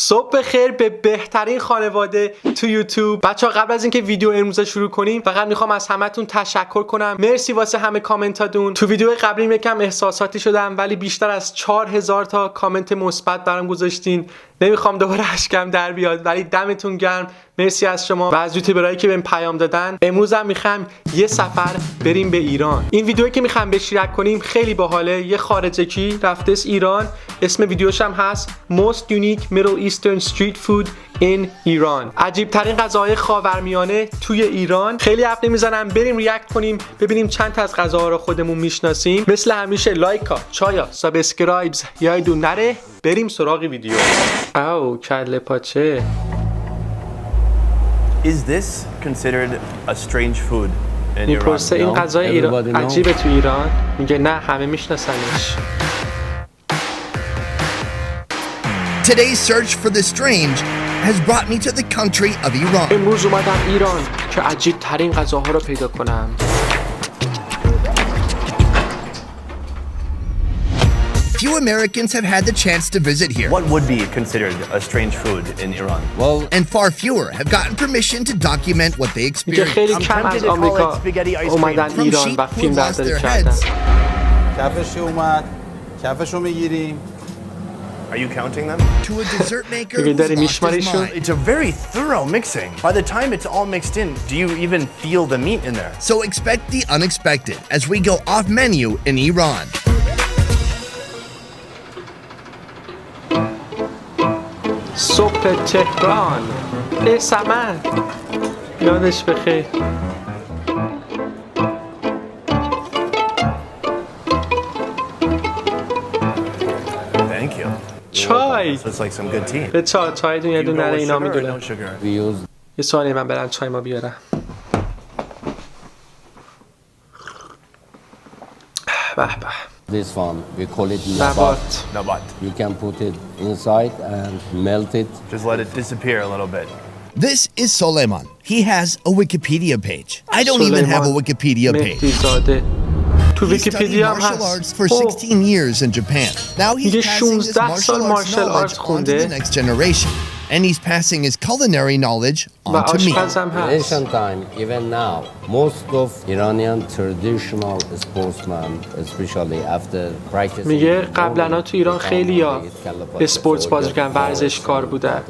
صبح خیر به بهترین خانواده تو یوتیوب. بچه‌ها قبل از اینکه ویدیو امروز شروع کنیم فقط میخوام از همتون تشکر کنم. مرسی واسه همه کامنتاتون. تو ویدیو قبلی یکم احساساتی شدم ولی بیشتر از 4000 تا کامنت مثبت برام گذاشتین. نمیخوام دوباره اشکم در بیاد ولی دمتون گرم. مرسی از شما و از یوتیوبرایی که بهم پیام دادن. امروز هم میخوام یه سفر بریم به ایران. این ویدیویی که میخوام بهش کنیم خیلی باحاله. یه خارجکی رفته ایران. اسم ویدیوش هم هست Most Unique Middle Eastern Street Food in Iran. عجیب ترین غذاهای خاورمیانه توی ایران. خیلی حرف نمیزنم، بریم ریاکت کنیم ببینیم چند تا از غذاها رو خودمون میشناسیم. مثل همیشه لایکا، چایا، سابسکرایبز یادتون نره. بریم سراغ ویدیو. او کله پاچه. Is this considered a strange food in Iran? میپرسه این غذای ایران عجیبه تو ایران؟ میگه نه همه میشناسنش. Today's search for the strange has brought me to the country of Iran. امروز اومدم ایران که عجیب ترین غذاها رو پیدا کنم. Few Americans have had the chance to visit here. What would be considered a strange food in Iran? Well, and far fewer have gotten permission to document what they میگه experienced. خیلی کم از آمریکا اومدن ایران و فیلم برداری کردن. کفش اومد، کفشو میگیریم. Are you counting them? To a dessert maker who's lost his mind. It's a very thorough mixing. By the time it's all mixed in, do you even feel the meat in there? So expect the unexpected as we go off menu in Iran. صبح تهران. سمن یادش بخیر. Thank you. چای. It's like some good tea. به چای دون یه دون نره اینا میدونم. No sugar. یه سوالی من برم چای ما بیارم. به به. This one, we call it nabat. Nabat. You can put it inside and melt it. Just let it disappear a little bit. This is Soleiman. He has a Wikipedia page. I don't even have a Wikipedia page. تو He studied ویکی‌پدیا هم martial هست. arts for 16 years in Japan. Now he's میگه passing his 16 سال martial arts martial arts knowledge onto خونده. the next generation. And he's passing his culinary knowledge و on to me. آشپز هم In هست. ancient time, even now, most of Iranian traditional sportsmen, especially after practicing. میگه قبلا تو ایران خیلی ها اسپورتس بازی کردن، ورزشکار بودن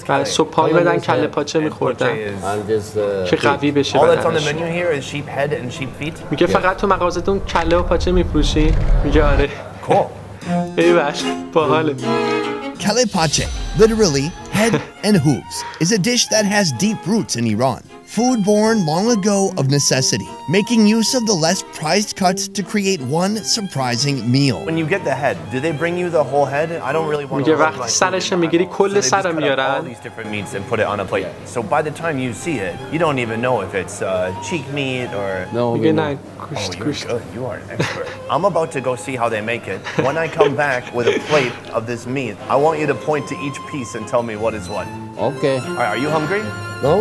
و صبح پا می‌بدن کله پاچه می‌خوردن And this, که قوی بشه All that's on the بدنش. menu here is sheep head and sheep feet. میگه فقط تو مغازتون کله و پاچه می‌فروشین؟ میگه آره. Cool. ایول باحاله. Kale pache, literally head and hooves, is a dish that has deep roots in Iran. Food born long ago of necessity, making use of the less prized cuts to create one surprising meal. When you get the head, do they bring you the whole head? I don't really want to میگه look وقتی like سرش food in my میگیری mouth. So کل they just سر cut up all میارن. these different meats and put it on a plate. So by the time you see it, you don't even know if it's cheek meat or... no, میگه we نه know. گوشت Oh, you're گوشت. good. You are an expert. I'm about to go see how they make it. When I come back with a plate of this meat, I want you to point to each piece and tell me what is what. Okay. All right, are you hungry? No?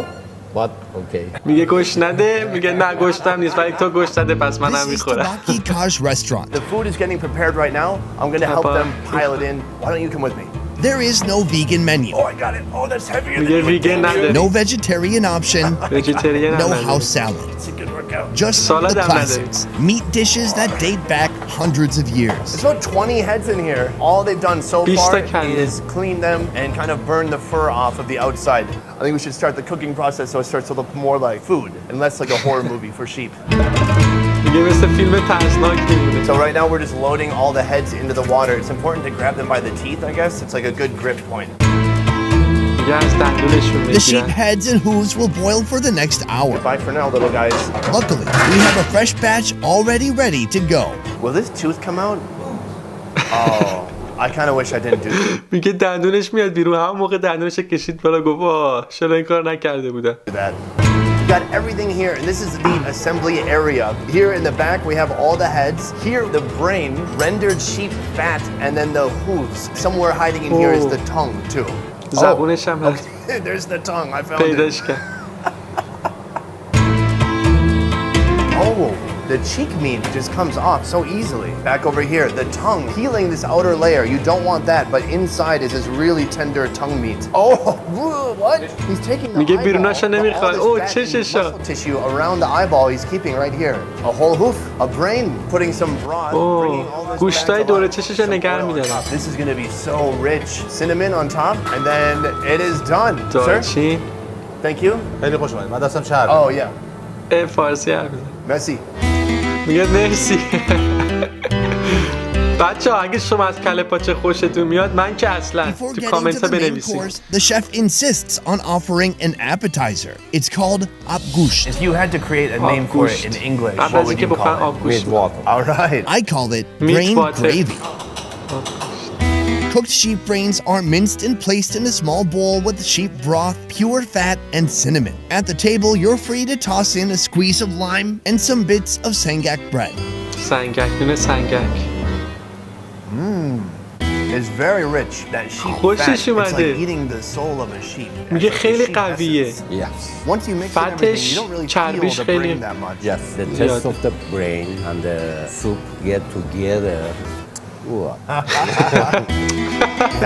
But okay. میگه گوشت نده، میگه نه گوشتم نیست ولی تو گوشت نده پس منم This is میخورم. Tabaki Kaj restaurant. The food is getting prepared right now. I'm going to help them pile it in. Why don't you come with me? There is no vegan menu, Oh, I got it. Oh, that's heavier than میگه you would ویگن think. نداری. no vegetarian option, ویجیتریان no هم house نداری. salad. It's a good workout. Just Salad the هم classics, meat dishes that date back hundreds of years. There's about 20 heads in here. All they've done so Beast far kelle. is clean them and kind of burn the fur off of the outside. I think we should start the cooking process so it starts to look more like food and less like a horror movie for sheep. میگه مثل فیلم ترسناک میمونه. So right now we're just loading all the heads into the water. It's important to grab them by the teeth, I guess. It's like a good grip point. میگه از دندونشون The sheep میگیرن. heads and hooves will boil for the next hour. Bye for now, little guys. Luckily, we have a fresh batch already ready to go. Will this tooth come out? Oh, I kind of wish I didn't do that. میگه دندونش میاد بیرون. همون موقع دندونش کشید بالا گفت واه چرا این کار نکرده بودم. We got everything here, and this is the assembly area. Here in the back, we have all the heads. Here, the brain, rendered sheep fat, and then the hooves. Somewhere hiding in here is the tongue, too. زبونش هم هست. There's the tongue. I found it. پیداش کرد. Oh, The cheek meat just comes off so easily. Back over here, the tongue, peeling this outer layer. You don't want that, but inside is this really tender tongue meat. Oh, what? He's taking the میگه eyeball, بیروناشو but all نمیخواد. this اوه fat and چششا. muscle tissue around the eyeball he's keeping right here. A whole hoof, a brain, putting some broth, bringing all this گوشتای back to دور life. چششو Some نگه oil on می‌دارن. top. This is gonna be so rich. Cinnamon on top, and then it is done. Sir, دارچین. thank you. خیلی خوش اومدید. من دستم چربه. Oh yeah, فارسی حرف می‌زنه. merci. میگه مرسی. بچه‌ها اگه شما از کله پاچه خوشتون میاد من که اصلا Before تو getting to کامنت ها the main بنویسید. course, the chef insists on offering an appetizer. It's called abgusht. If you had to create a name for it in English, قبل what از would اینکه you بخورن call it? آبگوشت. With water. All right. I call it Meat brain water. gravy. Cooked sheep brains are minced and placed in a small bowl with sheep broth, pure fat, and cinnamon. At the table, you're free to toss in a squeeze of lime and some bits of sangak bread. سنگک دونه سنگک. It's very rich. That sheep fat. خوشش It's اومده. like eating the soul of a sheep. میگه It's like the خیلی sheep قویه. essence. Yes. Once you mix it everything, you don't really feel چربیش the خیلی- brain that much. Yes. The taste of the brain and the soup get together. Ooh. Have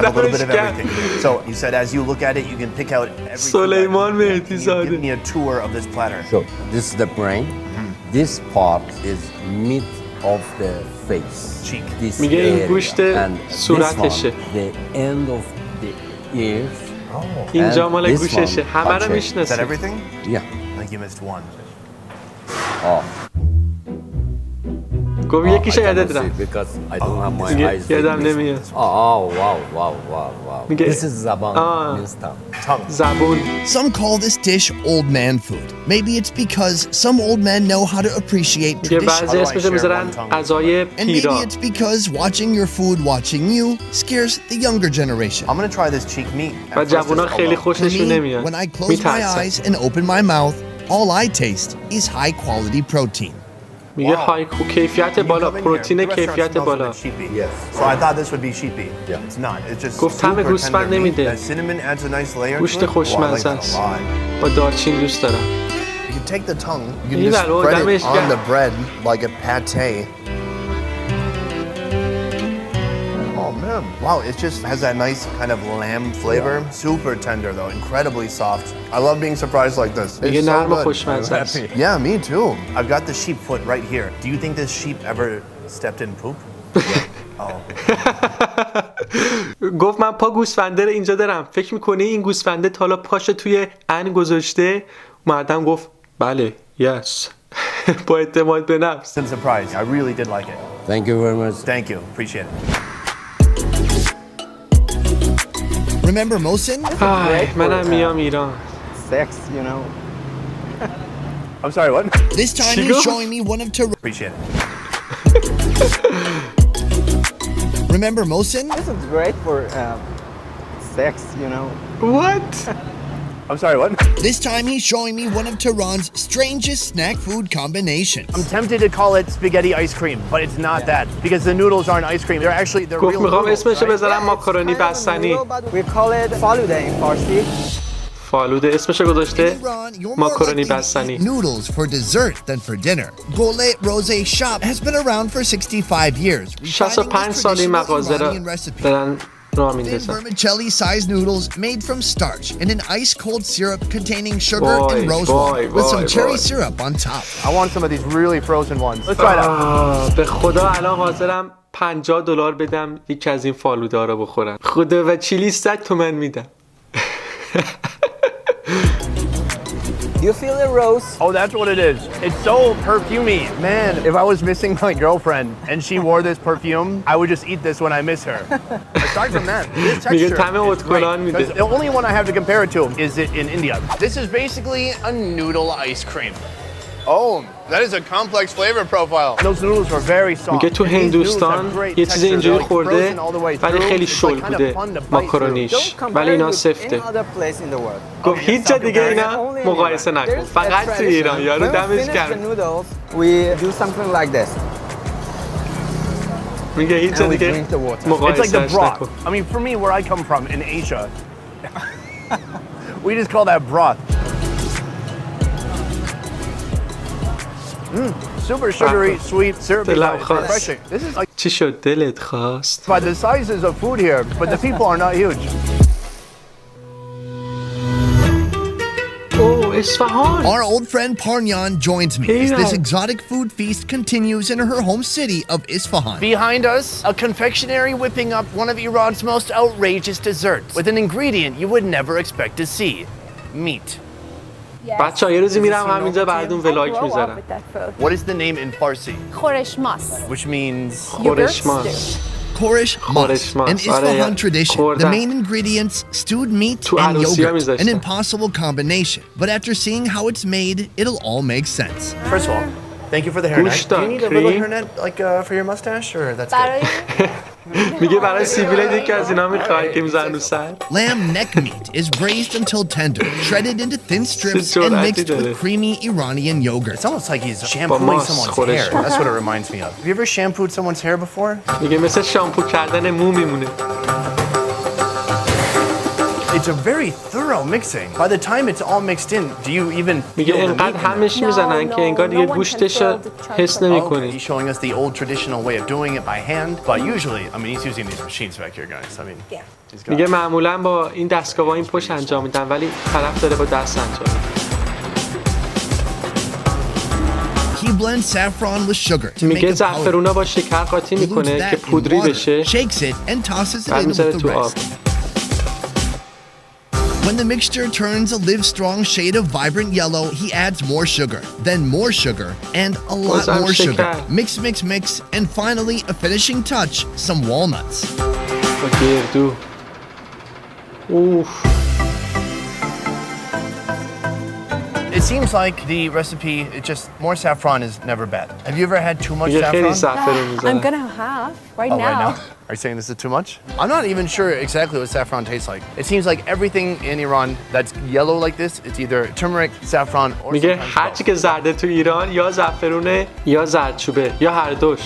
a little bit of That was everything. So you said as you look at it, you can pick out everything. سلیمان Can you مهدیزاده. give me a tour of this platter? So this is the brain. This part is meat of the face. Cheek. This میگه این area. گوشت And this صورتشه. one, the end of the ears. اینجا And مال this گوششه. one, همه رو pancake. Is that میشناسه. everything? Yeah. I think you missed one. Oh. گفت یکیشو I یادت cannot see رفت. because I don't have my میگه eyes. یادم like this. نمیاد. Oh, wow. میگه- This is zaban, means tongue. Tongue. زبون. Some call this dish old man food. Maybe it's because some old men know how to appreciate میگه tradition. بعضی اسمشو میذارن غذای And maybe پیرا. it's because watching your food watching you scares the younger generation. I'm gonna try this cheek meat. At و first جوونا it's خیلی alone. For خوششون me, نمیاد. when I close my میترسن. eyes and open my mouth, all I taste is high quality protein. میگه Wow. های کیفیت When you بالا، come in here, پروتین the restaurant کیفیت smells a بالا. bit sheepy. Yes. So I thought this would be sheepy. Yeah. It's not. It's just گفت طعم super گوسفند tender meat. نمیده. That cinnamon adds a nice layer گوشت to it. Oh, I like خوشمزه that a است. lot. با دارچین دوست دارم. You can take the tongue, you این can just برای spread it آدمش on گرم. the bread like a pate. Oh man, wow, it just has that nice kind of lamb flavor. Super tender though, incredibly soft. I love being surprised like this. میگه It's نرم و so good. خوشمزه است. Yeah, me too. I've got the sheep foot right here. Do you think this sheep ever stepped in poop? گفت من پا گوسفنده رو اینجا دارم. فکر میکنی این گوسفنده تا حالا پاشو توی ان گذاشته؟ مردم گفت بله. Yes. با اعتماد به نفس. It's a surprise. I really did like it. Thank you very much. Thank you. Appreciate it. Remember Mosin? منم میام ایران. Sex, you know. I'm sorry, what? This time Chico? he's showing me one of Appreciate it. Remember Mosin? This is great for sex, you know. What? I'm sorry, what? This time he's showing me one of Tehran's strangest snack food combinations. I'm tempted to call it spaghetti ice cream, but it's not that because the noodles aren't ice cream. They're actually they're گفت real میخوام noodles. اسمشو right? بذارم ماکارونی بستنی. We call it faluda in Farsi. فالوده اسمشو In گذاشته Iran, you're more ماکارونی likely to بستنی. eat noodles for dessert than for dinner. Gole Rose Shop has been around for 65 years, refining 65 this سال این traditional مغازه را Iranian recipe. دارن راه Thin میندازن. vermicelli-sized noodles made from starch in an ice-cold syrup containing sugar Boy, and rose boy, water with some boy, cherry boy. syrup on top. I want some of these really frozen ones. Let's try that. به خدا الان حاضرم $50 بدم یکی از این فالودا رو بخورم. خدا و چیلی 100 تومن میدم. Do you feel the rose? Oh, that's what it is. It's so perfumey. Man, if I was missing my girlfriend and she wore this perfume, I would just eat this when I miss her. Aside from that, this میگه texture طعم is اتکلان great. میده. 'Cause the only one I have to compare it to is it in India. This is basically a noodle ice cream. Oh, that is a complex flavor profile. Those noodles were very soft. میگه تو And these noodles هندوستان have great یه چیز texture. اینجوری They're like خورده frozen all the way ولی through. خیلی It's like شل kind of بوده fun to bite through. ماکارونیش Don't compare ولی it اینا with سفته. any other place in the world. گفت هیچ جا دیگه اینا Only in مقایسه Iran. نکن There's a فقط تو tradition. ایران یارو When we دمش finish the کرد. noodles, we do something like this. میگه هیچ جا And we دیگه drink the water. It's like the مقایسهش broth. نکن. I mean, for me, where I come from in Asia, we just call that broth. super sugary, sweet, syrupy, دلم it's خواست. refreshing. This is like چی شد دلت خواست؟ by the sizes of food here, but the people are not huge. اوه اصفهان. Our old friend Parnyan joins me as this Yeah. exotic food feast continues in her home city of Isfahan. Behind us, a confectionery whipping up one of Iran's most outrageous desserts with an ingredient you would never expect to see: meat. بچه‌ها یه روزی میرم همینجا براتون ولاگ میذارم. What is the name in Farsi? خورشماس. Which means خورشماس. Korish mas, mas. an Isfahan Araya, tradition. korda. The main ingredients, stewed meat Tu and arusiya yogurt. mizashtan. An impossible combination. But after seeing how it's made, it'll all make sense. First of all, thank you for the hairnet. Gushta, Do you need a little cream. hairnet like for your mustache, or that's good? برای میگه برای سیبیل یکی از اینا میخوای که میزنن رو سر. Lamb neck meat is braised until tender, shredded into thin strips, and mixed with creamy Iranian yogurt. It's almost like he's shampooing someone's hair. That's what it reminds me of. Have you ever shampooed someone's hair before? میگه مثل شامپو کردن مو میمونه. It's a very thorough mixing. By the time it's all mixed in, do you even میگه feel the اینقدر meat in همش میزنن که انگار دیگه گوشتش حس it? نمی‌کنی. He's showing us the old traditional way of doing it by hand, but usually, I mean, he's using these machines back here, guys. I mean, he's got میگه معمولا با این دستگاه این پشت انجام میدن ولی طرف داره با دست انجام میده. He blends saffron with sugar to make میگه a powder. زعفرونا با شکر قاطی Dilutes میکنه that که in پودری water, بشه. shakes it, and tosses it بعد in میذاره with the تو آب. rest. When the mixture turns a live-strong shade of vibrant yellow, he adds more sugar, then more sugar, and a lot بازم more sugar. شکر. Mix, mix, mix, and finally, a finishing touch, some walnuts. با گردو. اوف. It seems like the recipe, it just more saffron is never bad. Have you ever had too much میگه خیلی saffron? زعفرون I'm میزنه. gonna have right Oh, now. right now? Are you saying this is too much? I'm not even sure exactly what saffron tastes like. It seems like everything in Iran that's yellow like this, it's either turmeric, saffron, or میگه sometimes هرچی both. که زرده تو ایران یا زعفرونه یا زردچوبه یا هر دوش.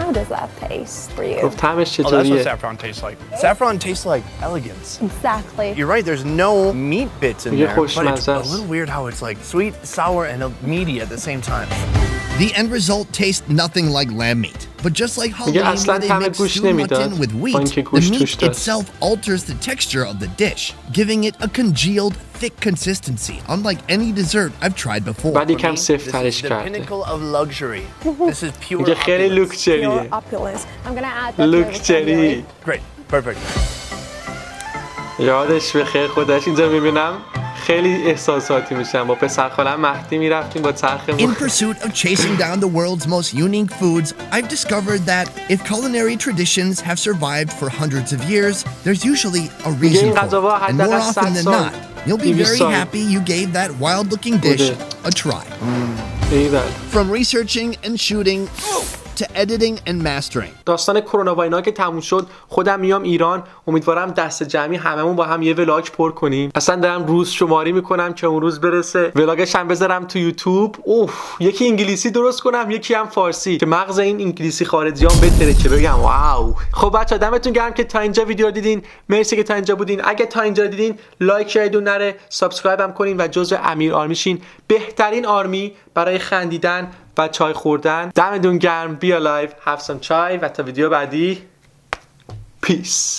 How does that taste for you? گفت طعمش Oh, that's what چطوریه؟ saffron tastes like. Saffron tastes like elegance. Exactly. You're right, there's no meat bits in میگه there, but it's خوشمزه a است. little weird how it's like sweet, sour, and meaty at the same time. The end result tastes nothing like lamb meat. But just like میگه Halloween اصلا where they طعم mix گوشت stewed نمیداد mutton with با wheat, اینکه the گوشت meat توش داشت. itself alters the texture of the dish, giving it a congealed, thick consistency, unlike any dessert I've tried before. بعد For یکم me, سفت this is ترش the کرده. pinnacle of luxury. This is pure میگه خیلی opulence. Pure لوکچریه. opulence. I'm gonna add that to my لوکچری. Great, perfect. یادش به خیر خودش اینجا میبینم خیلی احساساتی میشم. با پسر خالم مهدی میرفتیم با In چرخمون. pursuit of chasing down the world's most unique foods, I've discovered that if culinary traditions have survived for hundreds of years, there's usually a reason این for غذاها it. And more حداقل often 100 than سال، not, you'll be 200 very سال. happy you gave that wild-looking dish بوده. a try. ایول. From researching and shooting to editing and mastering. داستان کرونا و اینا که تموم شد خودم میام ایران. امیدوارم دست جمعی هممون با هم یه ولاگ پر کنیم. اصلا دارم روز شماری میکنم که اون روز برسه ولاگش هم بذارم تو یوتیوب. اوف، یکی انگلیسی درست کنم یکی هم فارسی که مغز این انگلیسی خارجیان بتره که بگم واو. خب بچا دمتون گرم که تا اینجا ویدیو رو دیدین. مرسی که تا اینجا بودین. اگه تا اینجا دیدین لایک یادتون نره، سابسکرایب هم کنین و جزو امیر آرمی شین. بهترین آرمی برای خندیدن و چای خوردن. دمتون گرم. بیا لایو، have some چای و تا ویدیو بعدی پیس.